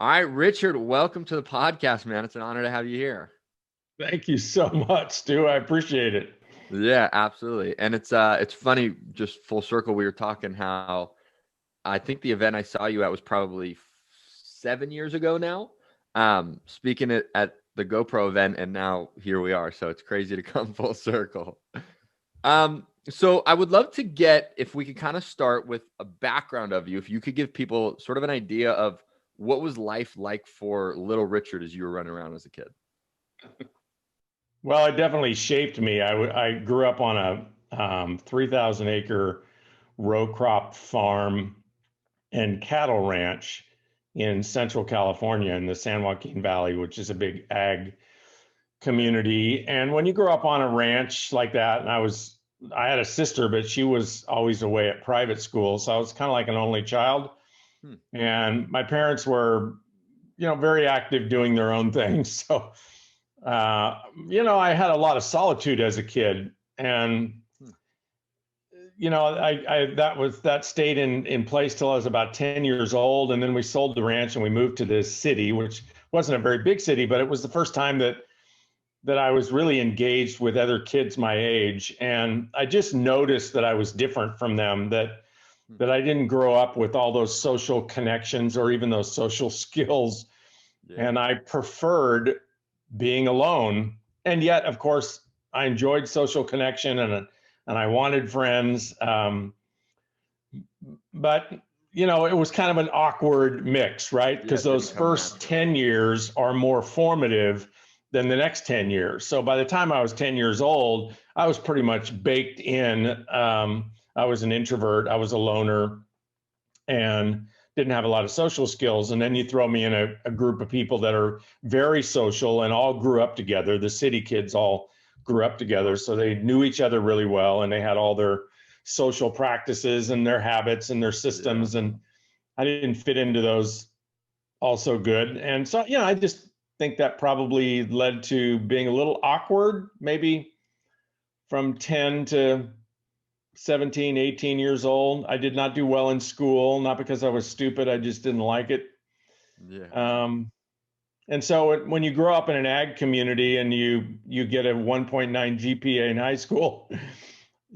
All right, Richard, welcome to the podcast, man. It's an honor to have you here. Thank you so much, Stu. I appreciate it. Yeah, absolutely. And it's funny, just full circle, we were talking how I think the event I saw you at was probably 7 years ago now. Speaking at the GoPro event, and now here we are. So it's crazy to come full circle. So I would love to get, if we could kind of start with a background of you, if you could give people sort of an idea of what was life like for little Richard as you were running around as a kid. Well, it definitely shaped me. I grew up on a 3,000 acre row crop farm and cattle ranch in Central California in the San Joaquin Valley, which is a big ag community. And when you grow up on a ranch like that, and I had a sister, but she was always away at private school. So I was kind of like an only child. Hmm. And my parents were, very active doing their own thing. So, I had a lot of solitude as a kid. And, that stayed in place till I was about 10 years old. And then we sold the ranch and we moved to this city, which wasn't a very big city, but it was the first time that I was really engaged with other kids my age. And I just noticed that I was different from them, that I didn't grow up with all those social connections or even those social skills. Yeah. And I preferred being alone. And yet, of course, I enjoyed social connection and I wanted friends. But it was kind of an awkward mix, right? Because those first 10 years are more formative than the next 10 years. So by the time I was 10 years old, I was pretty much baked in. I was an introvert, I was a loner, and didn't have a lot of social skills. And then you throw me in a group of people that are very social and all grew up together. The city kids all grew up together. So they knew each other really well and they had all their social practices and their habits and their systems. And I didn't fit into those also good. And so, I just think that probably led to being a little awkward, maybe from 10 to 17, 18 years old. I did not do well in school, not because I was stupid. I just didn't like it. Yeah. And so when you grow up in an ag community and you get a 1.9 GPA in high school,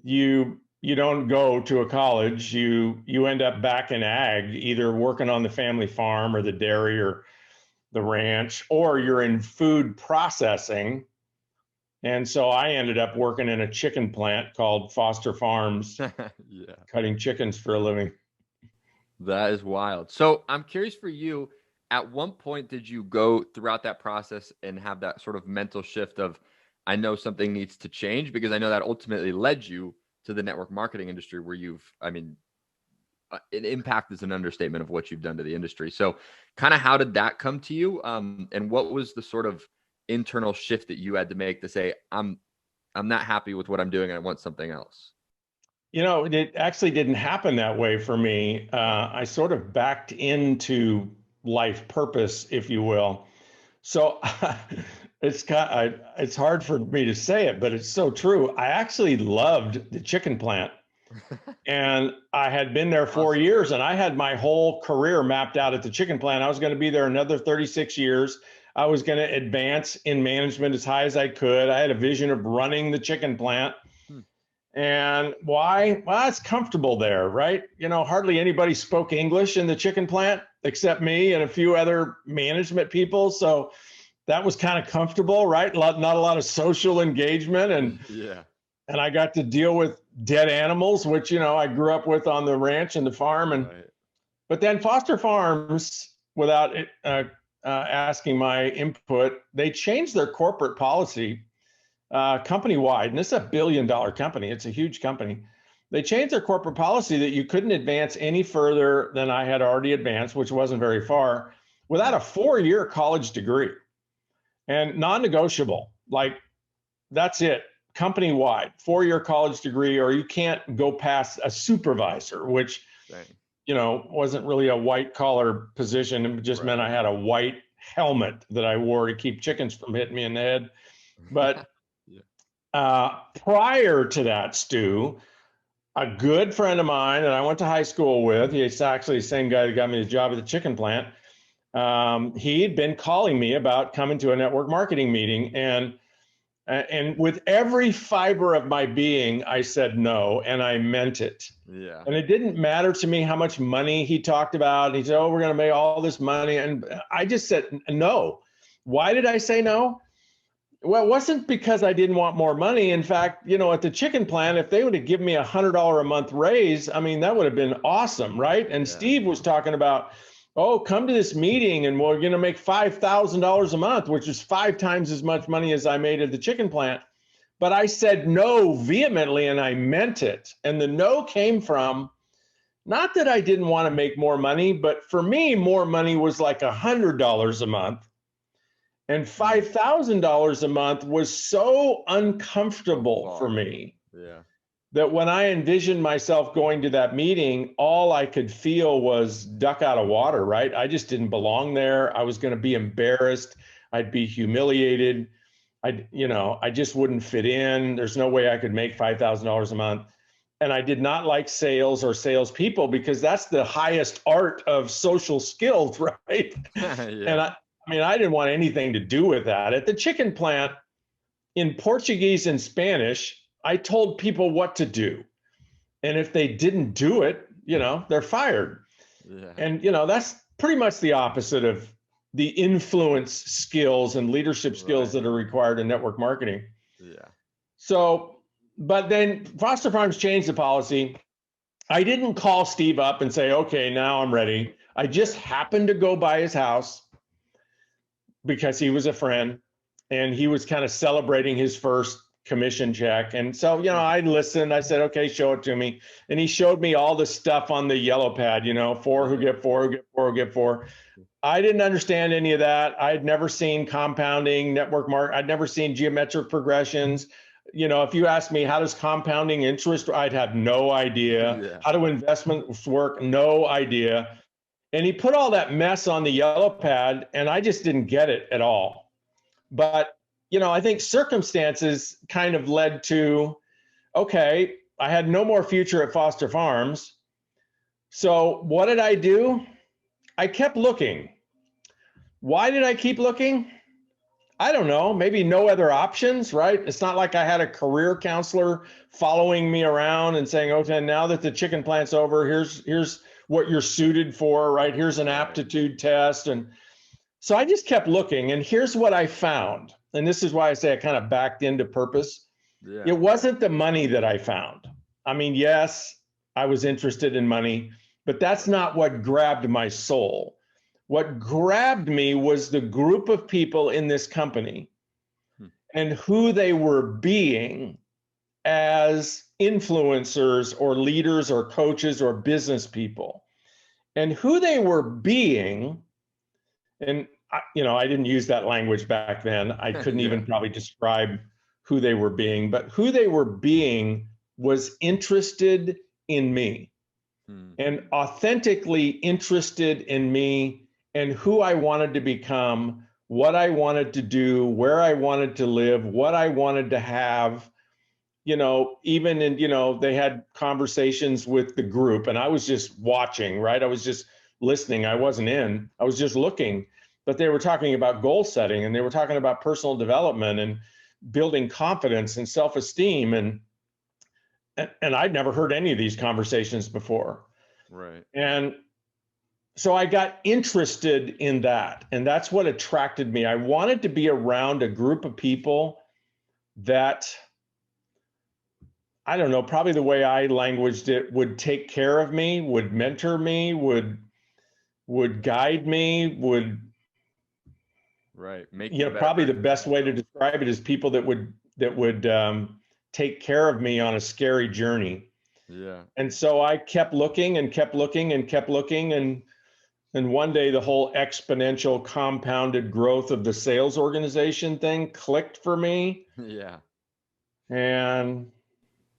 you don't go to a college. You end up back in ag, either working on the family farm or the dairy or the ranch, or you're in food processing. And so I ended up working in a chicken plant called Foster Farms, Yeah. cutting chickens for a living. That is wild. So I'm curious for you, at one point did you go throughout that process and have that sort of mental shift of, I know something needs to change, because I know that ultimately led you to the network marketing industry where an impact is an understatement of what you've done to the industry. So kind of how did that come to you? And what was the sort of internal shift that you had to make to say, I'm not happy with what I'm doing and I want something else? It actually didn't happen that way for me. I sort of backed into life purpose, if you will. So it's hard for me to say it, but it's so true. I actually loved the chicken plant. And I had been there 4 years and I had my whole career mapped out at the chicken plant. I was going to be there another 36 years. I was going to advance in management as high as I could. I had a vision of running the chicken plant. And why? Well, it's comfortable there, right? Hardly anybody spoke English in the chicken plant except me and a few other management people. So that was kind of comfortable, right? Not a lot of social engagement. And I got to deal with dead animals, which, I grew up with on the ranch and the farm. But then Foster Farms, without asking my input, they changed their corporate policy company-wide. And this is a billion-dollar company. It's a huge company. They changed their corporate policy that you couldn't advance any further than I had already advanced, which wasn't very far, without a 4-year college degree. And non-negotiable, like that's it. Company-wide, 4-year college degree, or you can't go past a supervisor, which, wasn't really a white collar position. It just meant I had a white helmet that I wore to keep chickens from hitting me in the head. But prior to that, Stu, a good friend of mine that I went to high school with, he's actually the same guy that got me the job at the chicken plant, he'd been calling me about coming to a network marketing meeting, and with every fiber of my being, I said no, and I meant it. Yeah. And it didn't matter to me how much money he talked about. He said, "Oh, we're going to make all this money," and I just said no. Why did I say no? Well, it wasn't because I didn't want more money. In fact, at the chicken plant, if they would have given me $100 a month raise, I mean, that would have been awesome, right? And Yeah. Steve was talking about, oh, come to this meeting and we're going to make $5,000 a month, which is 5 times as much money as I made at the chicken plant. But I said no vehemently, and I meant it. And the no came from, not that I didn't want to make more money, but for me, more money was like $100 a month. And $5,000 a month was so uncomfortable for me that when I envisioned myself going to that meeting, all I could feel was duck out of water, right? I just didn't belong there. I was going to be embarrassed. I'd be humiliated. I just wouldn't fit in. There's no way I could make $5,000 a month. And I did not like sales or salespeople, because that's the highest art of social skills, right? And I didn't want anything to do with that. At the chicken plant, in Portuguese and Spanish, I told people what to do. And if they didn't do it, they're fired. Yeah. And, that's pretty much the opposite of the influence skills and leadership skills that are required in network marketing. Yeah. So, but then Foster Farms changed the policy. I didn't call Steve up and say, okay, now I'm ready. I just happened to go by his house because he was a friend and he was kind of celebrating his first commission check. And so, I listened. I said, okay, show it to me. And he showed me all the stuff on the yellow pad, 4 who get 4, who get 4, who get 4. I didn't understand any of that. I'd never seen compounding, network market. I'd never seen geometric progressions. If you asked me, how does compounding interest, I'd have no idea. Yeah. How do investments work? No idea. And he put all that mess on the yellow pad, and I just didn't get it at all. But, I think circumstances kind of led to, okay, I had no more future at Foster Farms. So what did I do? I kept looking. Why did I keep looking? I don't know, maybe no other options, right? It's not like I had a career counselor following me around and saying, okay, now that the chicken plant's over, here's what you're suited for, right? Here's an aptitude test. And so I just kept looking, and here's what I found. And this is why I say I kind of backed into purpose. Yeah. It wasn't the money that I found. I mean, yes, I was interested in money, but that's not what grabbed my soul. What grabbed me was the group of people in this company and who they were being as influencers or leaders or coaches or business people, and who they were being. And, I didn't use that language back then. I couldn't even probably describe who they were being, but who they were being was interested in me and authentically interested in me and who I wanted to become, what I wanted to do, where I wanted to live, what I wanted to have, even in, they had conversations with the group, and I was just watching, right? I was just listening. I wasn't in, I was just looking, but they were talking about goal setting, and they were talking about personal development and building confidence and self-esteem. And I'd never heard any of these conversations before. Right. And so I got interested in that, and that's what attracted me. I wanted to be around a group of people that, I don't know, probably the way I languaged it, would take care of me, would mentor me, would guide me, would, make probably the best way to describe it is people that would take care of me on a scary journey. Yeah. And so I kept looking and kept looking and kept looking, and one day the whole exponential compounded growth of the sales organization thing clicked for me. Yeah. And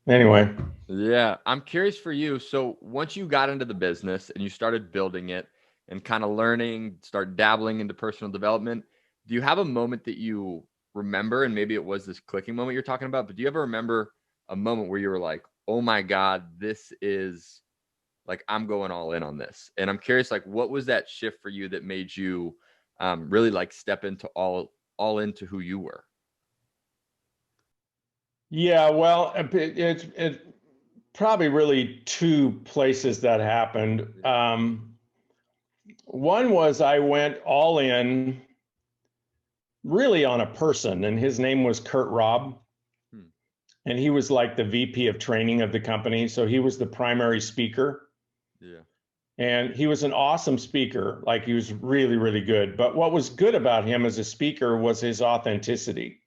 anyway. Yeah. I'm curious for you. So once you got into the business and you started building it and kind of learning, start dabbling into personal development, do you have a moment that you remember? And maybe it was this clicking moment you're talking about, but do you ever remember a moment where you were like, oh my God, this is like, I'm going all in on this. And I'm curious, like, what was that shift for you that made you really like step into all into who you were? Yeah, well, it's probably really two places that happened. Yeah. One was I went all in really on a person, and his name was Kurt Robb. Hmm. And he was like the VP of training of the company. So he was the primary speaker. Yeah. And he was an awesome speaker. Like he was really, really good. But what was good about him as a speaker was his authenticity.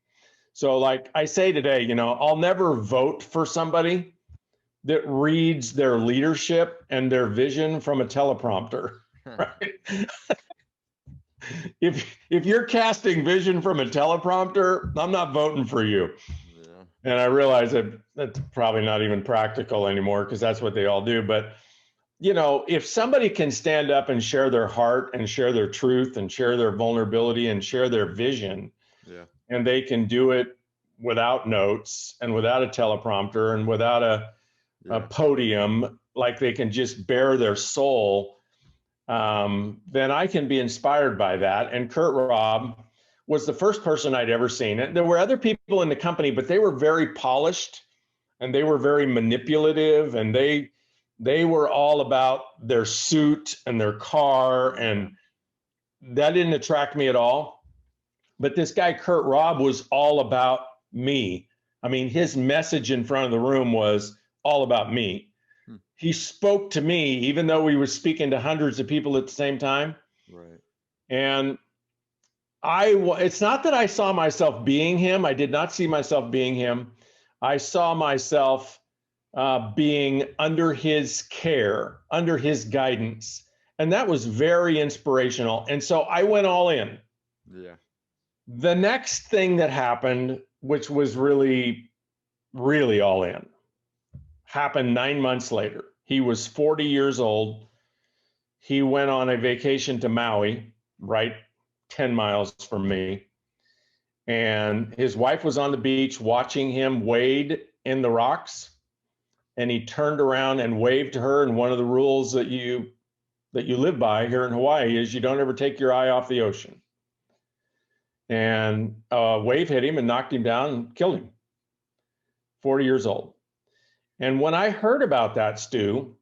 So, like I say today, you know, I'll never vote for somebody that reads their leadership and their vision from a teleprompter. Right? If you're casting vision from a teleprompter, I'm not voting for you. Yeah. And I realize that that's probably not even practical anymore because that's what they all do. But, you know, if somebody can stand up and share their heart and share their truth and share their vulnerability and share their vision, Yeah. and they can do it without notes and without a teleprompter and without a Yeah. podium, like they can just bare their soul, then I can be inspired by that. And Kurt Robb was the first person I'd ever seen. And there were other people in the company, but they were very polished and they were very manipulative, and they were all about their suit and their car, and that didn't attract me at all. But this guy Kurt Robb was all about me. I mean, his message in front of the room was all about me. Hmm. He spoke to me, even though we were speaking to hundreds of people at the same time. Right. And it's not that I saw myself being him. I did not see myself being him. I saw myself being under his care, under his guidance. And that was very inspirational. And so I went all in. Yeah. The next thing that happened, which was really, really all in, happened 9 months later. He was 40 years old. He went on a vacation to Maui, right 10 miles from me. And his wife was on the beach watching him wade in the rocks. And he turned around and waved to her. And one of the rules that you live by here in Hawaii is you don't ever take your eye off the ocean. And a wave hit him and knocked him down and killed him. 40 years old. And when I heard about that, Stu,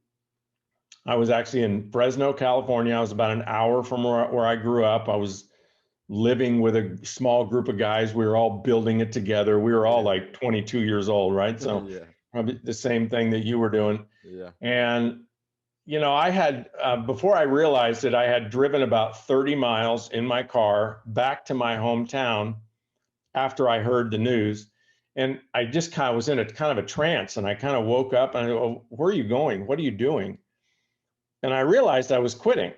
I was actually in Fresno, California. I was about an hour from where I grew up. I was living with a small group of guys. We were all building it together. We were all like 22 years old, right? So Yeah. probably the same thing that you were doing. Yeah. And, you know, I had, before I realized it, I had driven about 30 miles in my car back to my hometown after I heard the news. And I just kind of was in a kind of a trance, and I kind of woke up and I go, oh, where are you going? What are you doing? And I realized I was quitting.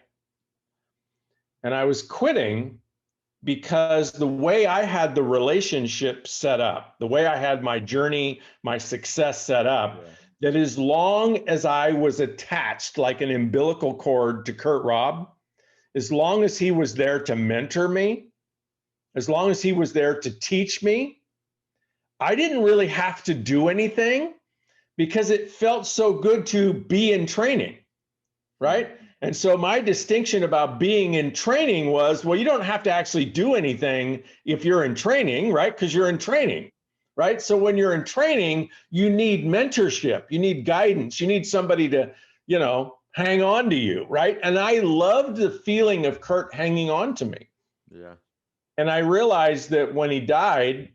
And I was quitting because the way I had the relationship set up, the way I had my journey, my success set up, that as long as I was attached like an umbilical cord to Kurt Robb, as long as he was there to mentor me, as long as he was there to teach me, I didn't really have to do anything because it felt so good to be in training, right? And so my distinction about being in training was, well, you don't have to actually do anything if you're in training, right? Because you're in training, right? So when you're in training, you need mentorship, you need guidance, you need somebody to, you know, hang on to you, right? And I loved the feeling of Kurt hanging on to me. Yeah. And I realized that when he died,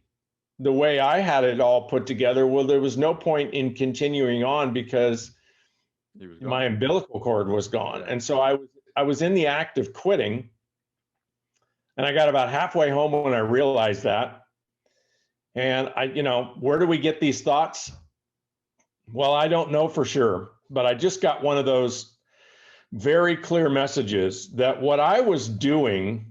the way I had it all put together, well, there was no point in continuing on because my umbilical cord was gone. Yeah. And so I was in the act of quitting, and I got about halfway home when I realized that. And you know, where do we get these thoughts? Well, I don't know for sure, but I just got one of those very clear messages that what I was doing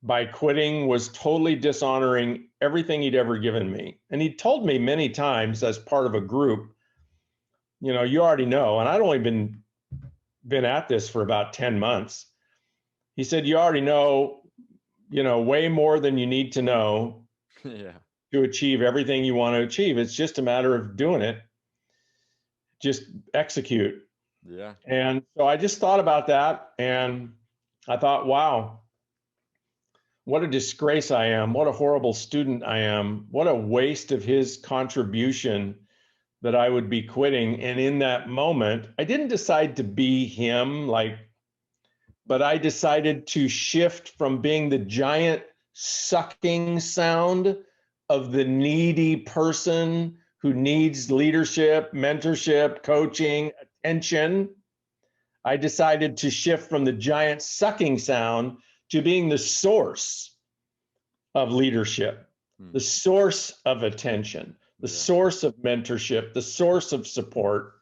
by quitting was totally dishonoring everything he'd ever given me. And he told me many times as part of a group, you know, you already know, and I'd only been at this for about 10 months. He said, you already know, way more than you need to know to achieve everything you want to achieve. It's just a matter of doing it. Just execute. Yeah. And so I just thought about that, and I thought, wow, what a disgrace I am. What a horrible student I am. What a waste of his contribution that I would be quitting. And in that moment, I didn't decide to be him, but I decided to shift from being the giant sucking sound of the needy person who needs leadership, mentorship, coaching, attention. I decided to shift from the giant sucking sound to being the source of leadership, Hmm. the source of attention, the Yeah. source of mentorship, the source of support.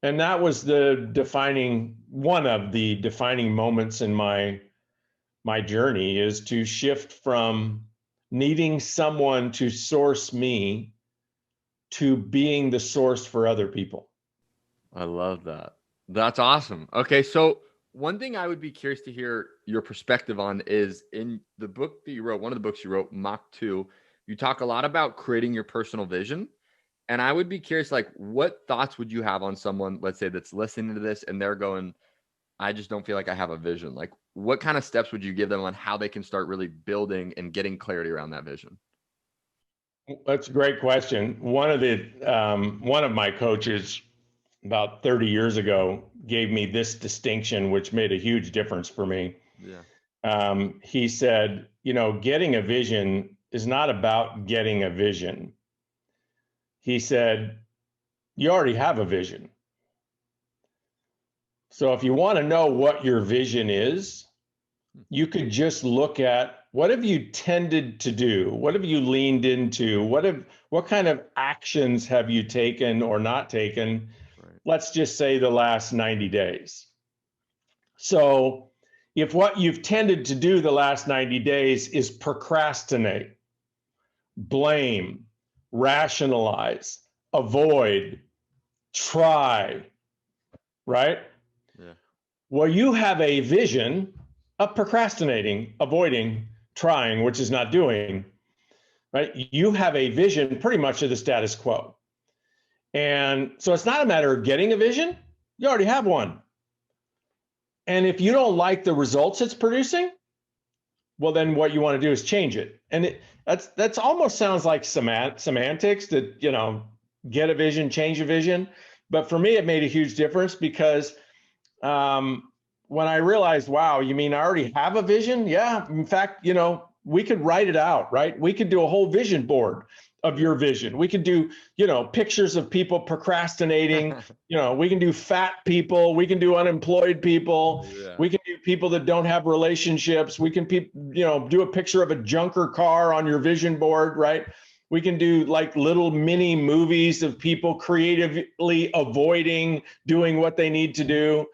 And that was one of the defining moments in my journey, is to shift from needing someone to source me to being the source for other people. I love that. That's awesome. Okay, so one thing I would be curious to hear your perspective on is in the book that you wrote, one of the books you wrote, Mach 2, you talk a lot about creating your personal vision. And I would be curious, like, what thoughts would you have on someone, let's say, that's listening to this and they're going, I just don't feel like I have a vision. Like, what kind of steps would you give them on how they can start really building and getting clarity around that vision? That's a great question. One of my coaches about 30 years ago gave me this distinction, which made a huge difference for me. Yeah. He said, getting a vision is not about getting a vision. He said, you already have a vision. So if you want to know what your vision is, you could just look at what have you tended to do? What have you leaned into? What kind of actions have you taken or not taken? Right. Let's just say the last 90 days. So if what you've tended to do the last 90 days is procrastinate, blame, rationalize, avoid, try, right? Yeah. Well, you have a vision of procrastinating, avoiding, trying, which is not doing, right? You have a vision pretty much of the status quo. And so it's not a matter of getting a vision, you already have one. And if you don't like the results it's producing, well, then what you want to do is change it. And that's almost sounds like semantics that, get a vision, change a vision. But for me, it made a huge difference because when I realized, wow, you mean I already have a vision? Yeah. In fact, we could write it out, right? We could do a whole vision board of your vision. We could do, pictures of people procrastinating. We can do fat people. We can do unemployed people. Yeah. We can do people that don't have relationships. We can, do a picture of a junker car on your vision board, right? We can do like little mini movies of people creatively avoiding doing what they need to do.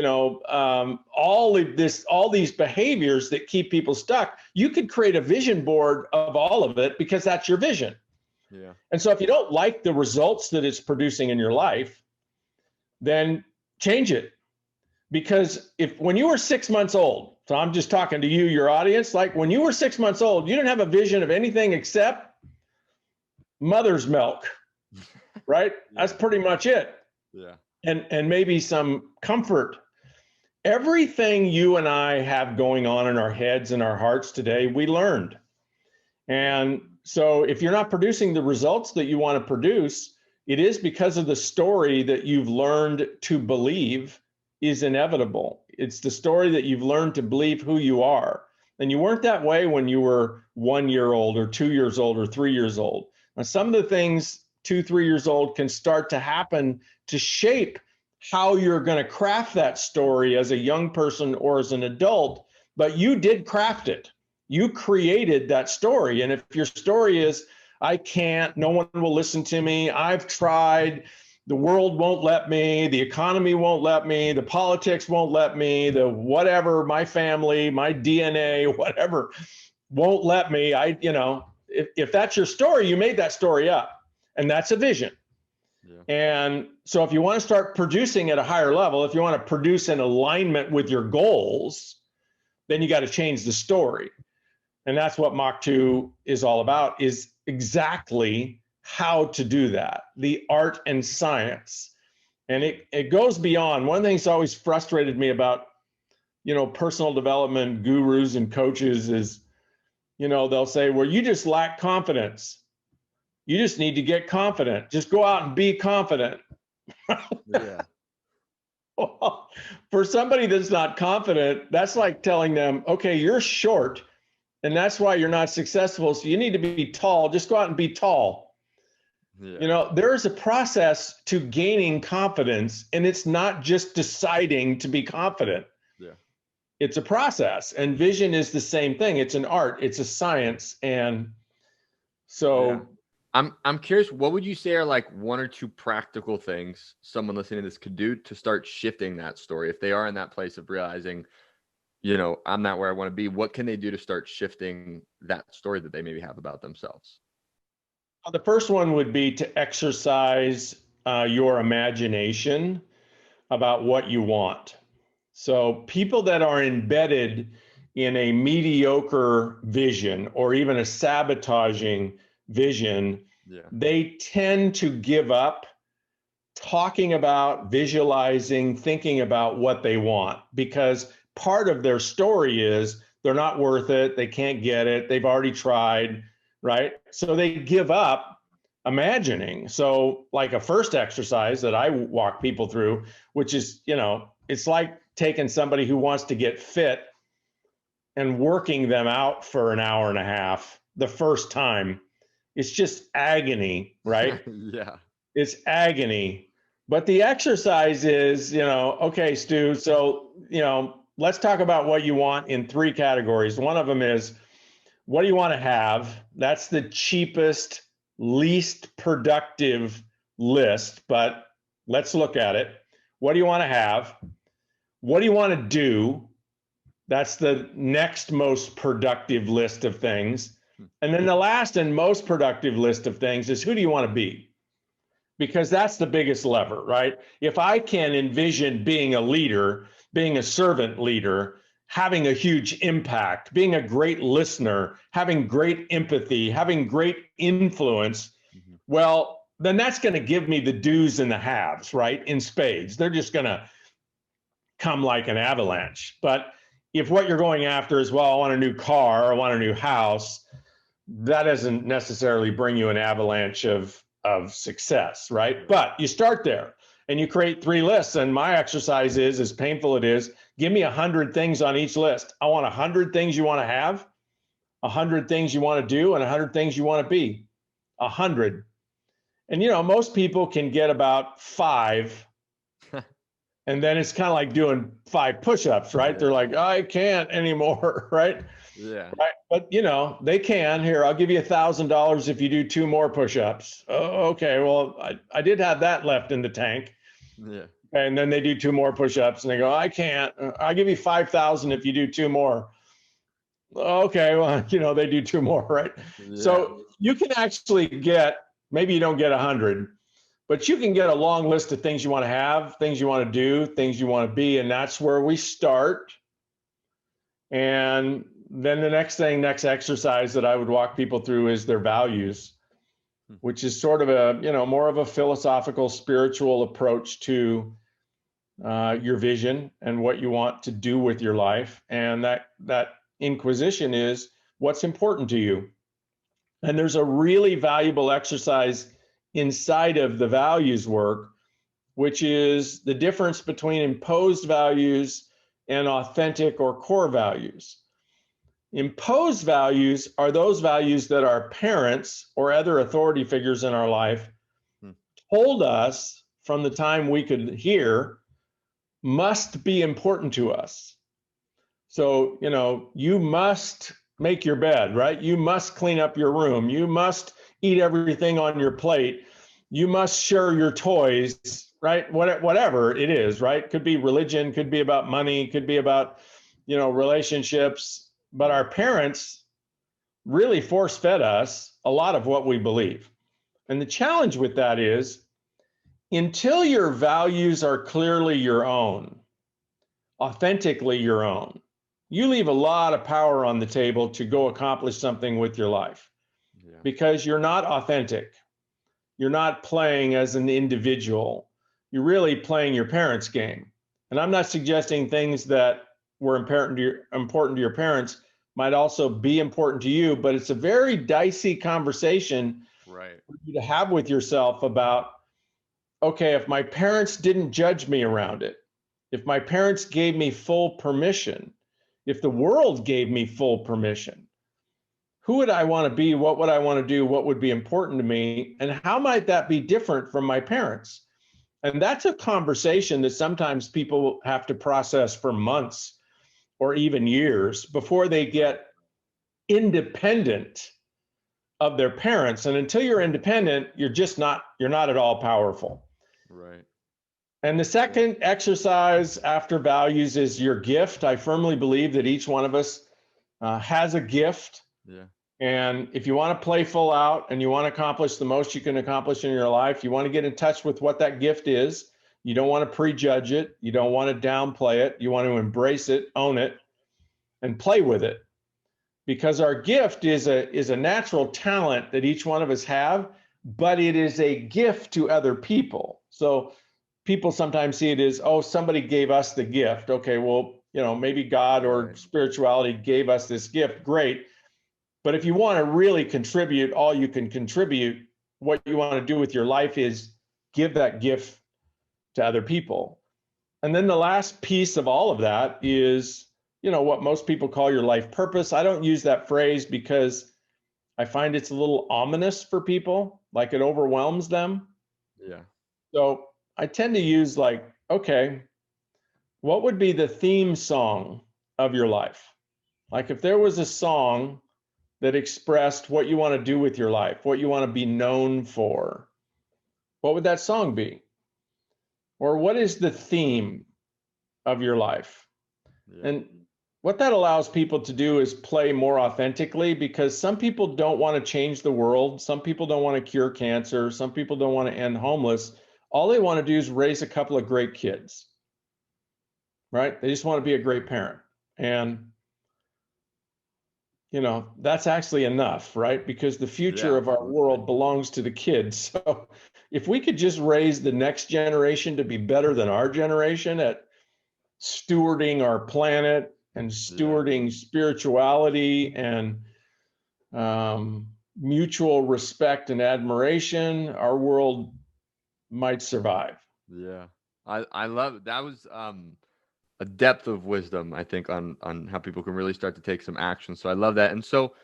All these behaviors that keep people stuck, you could create a vision board of all of it because that's your vision. Yeah. And so if you don't like the results that it's producing in your life, then change it. Because when you were 6 months old, so I'm just talking to you, your audience, like when you were 6 months old, you didn't have a vision of anything except mother's milk, right? Yeah. That's pretty much it. Yeah. And maybe some comfort. Everything you and I have going on in our heads and our hearts today, we learned. And so if you're not producing the results that you want to produce, it is because of the story that you've learned to believe is inevitable. It's the story that you've learned to believe who you are. And you weren't that way when you were 1 year old or 2 years old or 3 years old. Now, some of the things 2, 3 years old can start to happen to shape how you're going to craft that story as a young person or as an adult, but you did craft it. You created that story. And if your story is, I can't, no one will listen to me, I've tried, the world won't let me, the economy won't let me, the politics won't let me, the whatever, my family, my DNA, whatever won't let me, if that's your story, you made that story up. And that's a vision. Yeah. And so if you want to start producing at a higher level, if you want to produce in alignment with your goals, then you got to change the story. And that's what Mach 2 is all about, is exactly how to do that. The art and science And it goes beyond. One of the things that always frustrated me about, personal development gurus and coaches is, they'll say, well, you just lack confidence. You just need to get confident. Just go out and be confident. Yeah. Well, for somebody that's not confident, that's like telling them, okay, you're short and that's why you're not successful. So you need to be tall. Just go out and be tall. Yeah. There is a process to gaining confidence, and it's not just deciding to be confident. Yeah. It's a process, and vision is the same thing. It's an art, it's a science. And so Yeah. I'm curious, what would you say are like one or two practical things someone listening to this could do to start shifting that story? If they are in that place of realizing, I'm not where I want to be, what can they do to start shifting that story that they maybe have about themselves? the first one would be to exercise your imagination about what you want. So people that are embedded in a mediocre vision or even a sabotaging vision, Yeah. they tend to give up talking about, visualizing, thinking about what they want, because part of their story is they're not worth it, they can't get it, they've already tried, right? So they give up imagining. So, like a first exercise that I walk people through, which is, it's like taking somebody who wants to get fit and working them out for an hour and a half the first time. It's just agony, right? Yeah. It's agony. But the exercise is, okay, Stu, so, let's talk about what you want in three categories. One of them is, what do you want to have? That's the cheapest, least productive list, but let's look at it. What do you want to have? What do you want to do? That's the next most productive list of things. And then the last and most productive list of things is, who do you want to be? Because that's the biggest lever, right? If I can envision being a leader, being a servant leader, having a huge impact, being a great listener, having great empathy, having great influence, well, then that's going to give me the do's and the haves, right? In spades. They're just going to come like an avalanche. But if what you're going after is, well, I want a new car, I want a new house, that doesn't necessarily bring you an avalanche of success, right? But you start there and you create three lists. And my exercise is, as painful it is, give me 100 things on each list. I want 100 things you want to have, 100 things you want to do, and 100 things you want to be. 100. And most people can get about 5. And then it's kind of like doing 5 push-ups, right? Yeah. They're like, I can't anymore, right? Yeah. Right. But they can. Here, I'll give you $1,000 if you do 2 more push-ups. Oh, okay. Well, I did have that left in the tank. Yeah. And then they do 2 more push-ups and they go, I can't. I'll give you 5,000 if you do 2 more. Okay. Well, they do 2 more, right? Yeah. So you can actually get, maybe you don't get 100, but you can get a long list of things you want to have, things you want to do, things you want to be. And that's where we start. And then the next exercise that I would walk people through is their values, which is sort of a, more of a philosophical, spiritual approach to your vision and what you want to do with your life. And that inquisition is, what's important to you? And there's a really valuable exercise inside of the values work, which is the difference between imposed values and authentic or core values. Imposed values are those values that our parents or other authority figures in our life told us from the time we could hear must be important to us. So, you must make your bed, right? You must clean up your room. You must eat everything on your plate. You must share your toys, right? Whatever it is, right? Could be religion, could be about money, could be about, relationships. But our parents really force fed us a lot of what we believe. And the challenge with that is, until your values are clearly your own, authentically your own, you leave a lot of power on the table to go accomplish something with your life, because you're not authentic. You're not playing as an individual. you're really playing your parents' game. And I'm not suggesting things that were important to your parents might also be important to you, but it's a very dicey conversation Right. for you to have with yourself about, okay, if my parents didn't judge me around it, if my parents gave me full permission, if the world gave me full permission, who would I want to be? What would I want to do? What would be important to me? And how might that be different from my parents? And that's a conversation that sometimes people have to process for months or even years before they get independent of their parents. And until you're independent, you're not at all powerful. Right. And the second exercise after values is your gift. I firmly believe that each one of us has a gift. Yeah. And if you want to play full out and you want to accomplish the most you can accomplish in your life, you want to get in touch with what that gift is. You don't want to prejudge it. You don't want to downplay it. You want to embrace it, own it, and play with it. Because our gift is a natural talent that each one of us have, but it is a gift to other people. So people sometimes see it as, oh, somebody gave us the gift. Okay, well, maybe God or spirituality gave us this gift. Great. But if you want to really contribute all you can contribute, what you want to do with your life is give that gift to other people. And then the last piece of all of that is, what most people call your life purpose. I don't use that phrase because I find it's a little ominous for people, like it overwhelms them. Yeah. So I tend to use like, okay, what would be the theme song of your life? Like if there was a song that expressed what you want to do with your life, what you want to be known for, what would that song be? Or what is the theme of your life? Yeah. And what that allows people to do is play more authentically, because some people don't want to change the world. Some people don't want to cure cancer. Some people don't want to end homeless. All they want to do is raise a couple of great kids, right? They just want to be a great parent. And that's actually enough, right? Because the future of our world belongs to the kids. So if we could just raise the next generation to be better than our generation at stewarding our planet and stewarding spirituality and mutual respect and admiration, our world might survive. Yeah. I love it. That was a depth of wisdom, I think, on how people can really start to take some action. So I love that. And so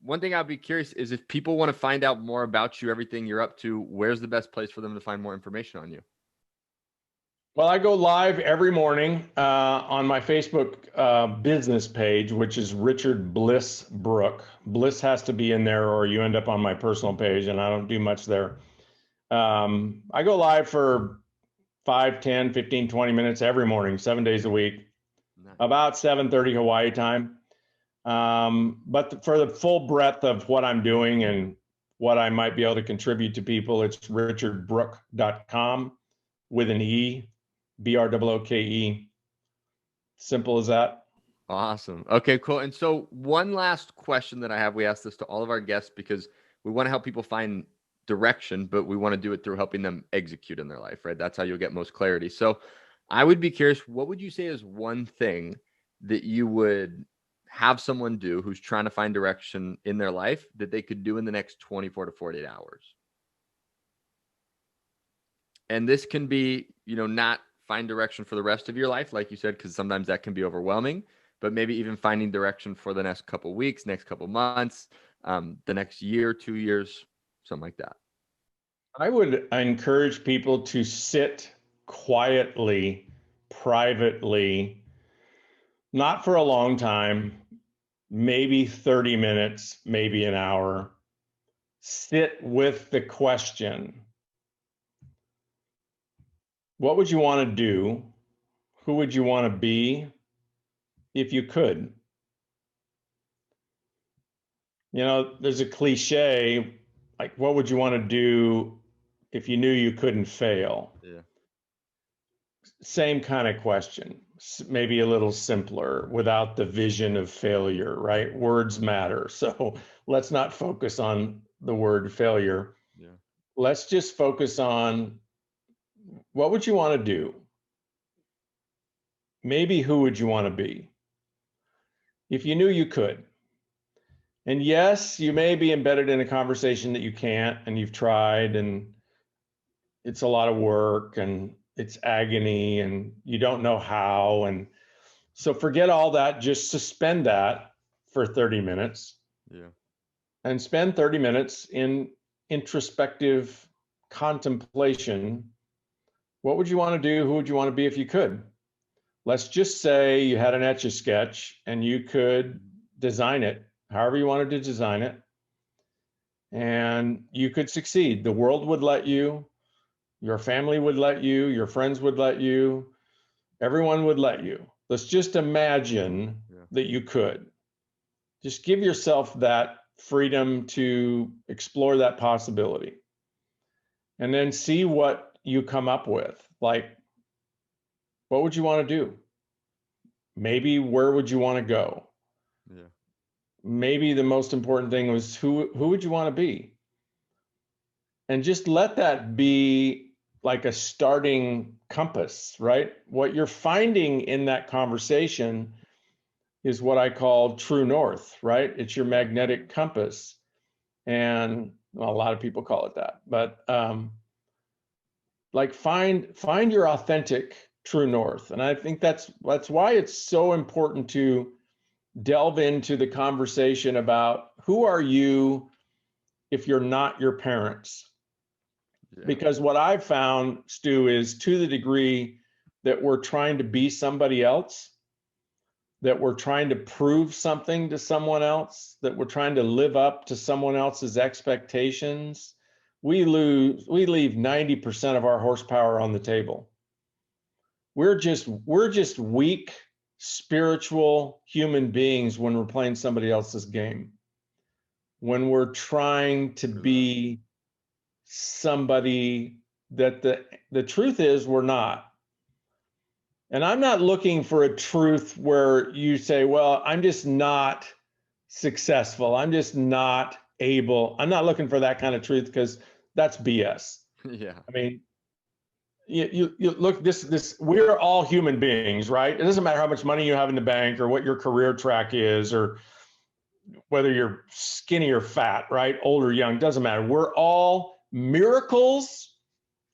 one thing I'd be curious is if people want to find out more about you, everything you're up to, where's the best place for them to find more information on you? Well, I go live every morning on my Facebook business page, which is Richard Bliss Brooke. Bliss has to be in there or you end up on my personal page, and I don't do much there. I go live for 5, 10, 15, 20 minutes every morning, 7 days a week, about 7:30 Hawaii time. But for the full breadth of what I'm doing and what I might be able to contribute to people, it's richardbrooke.com with an E, BROOKE. Simple as that. Awesome. Okay, cool. And so one last question that I have, we ask this to all of our guests because we want to help people find direction, but we want to do it through helping them execute in their life, right? That's how you'll get most clarity. So I would be curious, what would you say is one thing that you would have someone do who's trying to find direction in their life that they could do in the next 24 to 48 hours? And this can be, not find direction for the rest of your life, like you said, because sometimes that can be overwhelming, but maybe even finding direction for the next couple of weeks, next couple of months, the next year, 2 years, something like that. I would encourage people to sit quietly, privately, not for a long time, maybe 30 minutes, maybe an hour. Sit with the question. What would you want to do? Who would you want to be if you could? There's a cliche, like, what would you want to do if you knew you couldn't fail? Yeah. Same kind of question, maybe a little simpler without the vision of failure, right? Words matter. So let's not focus on the word failure. Yeah. Let's just focus on what would you want to do? Maybe who would you want to be if you knew you could? And yes, you may be embedded in a conversation that you can't, and you've tried, and it's a lot of work, and it's agony, and you don't know how. And so forget all that, just suspend that for 30 minutes. Yeah. And spend 30 minutes in introspective contemplation. What would you want to do? Who would you want to be if you could? Let's just say you had an Etch-a-Sketch and you could design it however you wanted to design it, and you could succeed. The world would let you, your family would let you, your friends would let you, everyone would let you. Let's just imagine that you could. Just give yourself that freedom to explore that possibility, and then see what you come up with. Like, what would you want to do? Maybe where would you want to go? Yeah. Maybe the most important thing was who would you want to be? And just let that be like a starting compass, right? What you're finding in that conversation is what I call true north, right? It's your magnetic compass. And well, a lot of people call it that, but like find your authentic true north. And I think that's why it's so important to delve into the conversation about who are you if you're not your parents. Yeah. Because what I've found, Stu, is to the degree that we're trying to be somebody else, that we're trying to prove something to someone else, that we're trying to live up to someone else's expectations, we leave 90% of our horsepower on the table. We're just weak, spiritual human beings when we're playing somebody else's game. When we're trying to be somebody that the truth is we're not. And I'm not looking for a truth where you say, well, I'm just not successful. I'm just not able. I'm not looking for that kind of truth, because that's BS. Yeah. I mean, you look, this we're all human beings, right? It doesn't matter how much money you have in the bank or what your career track is, or whether you're skinny or fat, right? Old or young, doesn't matter. We're all miracles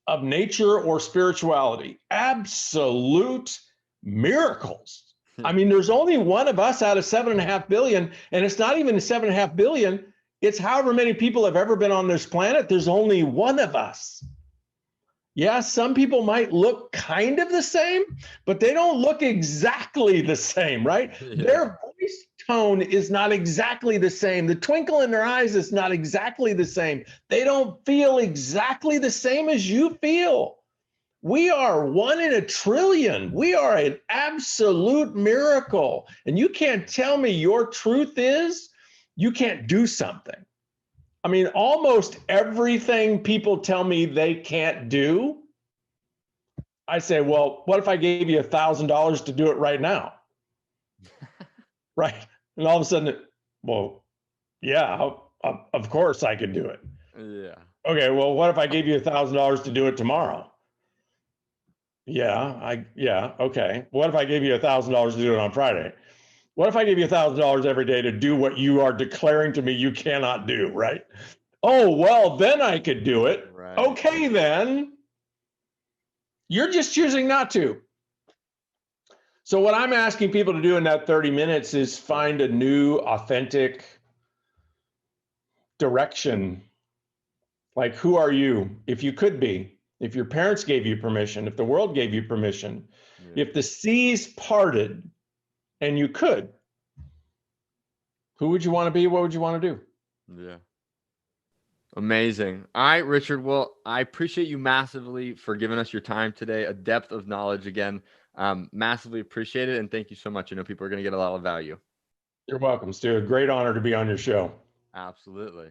of nature or spirituality. Absolute miracles. I mean, there's only one of us out of 7.5 billion, and it's not even 7.5 billion. It's however many people have ever been on this planet. There's only one of us. Yeah, some people might look kind of the same, but they don't look exactly the same, right? Yeah. Their voice tone is not exactly the same. The twinkle in their eyes is not exactly the same. They don't feel exactly the same as you feel. We are 1 in a trillion. We are an absolute miracle. And you can't tell me your truth is you can't do something. I mean, almost everything people tell me they can't do, I say, well, what if I gave you $1,000 to do it right now? Right. And all of a sudden, well, yeah, of course I could do it. Yeah. Okay, well, what if I gave you $1,000 to do it tomorrow? Yeah, okay. What if I gave you $1,000 to do it on Friday? What if I give you $1,000 every day to do what you are declaring to me you cannot do, right? Oh, well, then I could do it. Right. Okay, then. You're just choosing not to. So what I'm asking people to do in that 30 minutes is find a new, authentic direction. Like, who are you? If you could be, if your parents gave you permission, if the world gave you permission, if the seas parted and you could, who would you want to be? What would you want to do? Yeah. Amazing. All right, Richard. Well, I appreciate you massively for giving us your time today, a depth of knowledge again. Massively appreciate it. And thank you so much. I know people are going to get a lot of value. You're welcome, Stu. A great honor to be on your show. Absolutely.